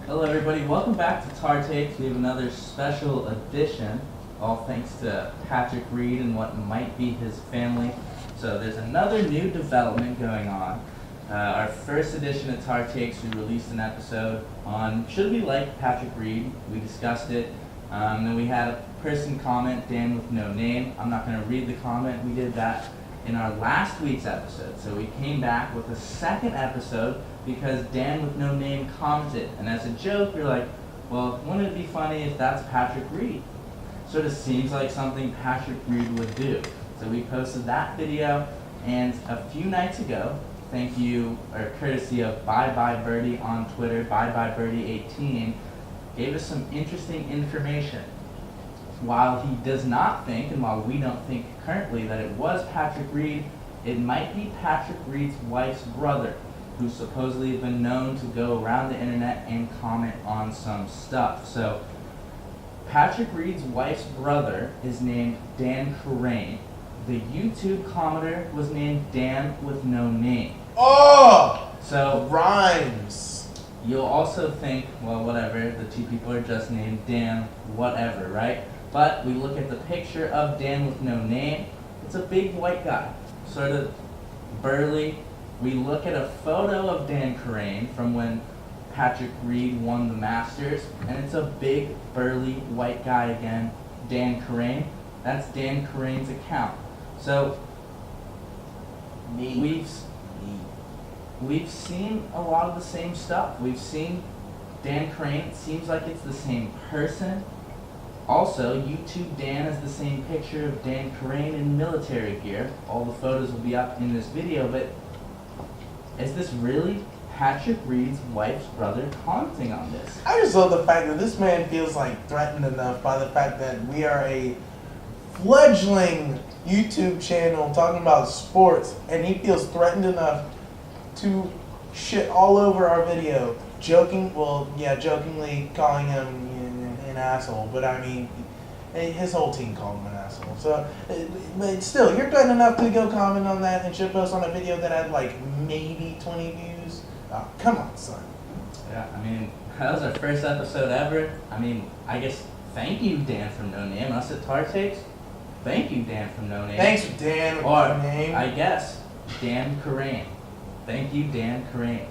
Hello everybody, welcome back to Tar Takes. We have another special edition, all thanks to Patrick Reed and what might be his family. So there's another new development going on. Our first edition of Tar Takes, we released an episode on should we like Patrick Reed. We discussed it. Then we had a person comment, Dan with no name. I'm not going to read the comment. We did that in our last week's episode. So we came back with a second episode because Dan with no name commented. And as a joke, we were like, well, wouldn't it be funny if that's Patrick Reed? Sort of seems like something Patrick Reed would do. So we posted that video, and a few nights ago, thank you, or courtesy of Bye Bye Birdie on Twitter, Bye Bye Birdie18, gave us some interesting information. While he does not think, and while we don't think currently that it was Patrick Reed, it might be Patrick Reed's wife's brother, who supposedly has been known to go around the internet and comment on some stuff. So, Patrick Reed's wife's brother is named Dan Karain. The YouTube commenter was named Dan with no name. Oh! So, rhymes. You'll also think, well, whatever, the two people are just named Dan, whatever, right? But we look at the picture of Dan with no name. It's a big white guy, sort of burly. We look at a photo of Dan Karain from when Patrick Reed won the Masters, and it's a big, burly, white guy again, Dan Karain. That's Dan Karain's account. So, we've seen a lot of the same stuff. We've seen Dan Karain. It seems like it's the same person. Also, YouTube Dan has the same picture of Dan Karain in military gear. All the photos will be up in this video, but is this really Patrick Reed's wife's brother commenting on this? I just love the fact that this man feels like threatened enough by the fact that we are a fledgling YouTube channel talking about sports, and he feels threatened enough to shit all over our video, jokingly calling him an asshole, but I mean, his whole team called him an asshole. So, but still, you're threatened enough to go comment on that and shit post on a video that had like maybe 20 views. Oh, come on, son. Yeah, I mean, that was our first episode ever. I mean, I guess thank you, Dan from No Name. Us at Tar Takes, thank you, Dan from No Name. Thanks, Dan with or, no name. I guess, Dan Karain. Thank you, Dan Karain.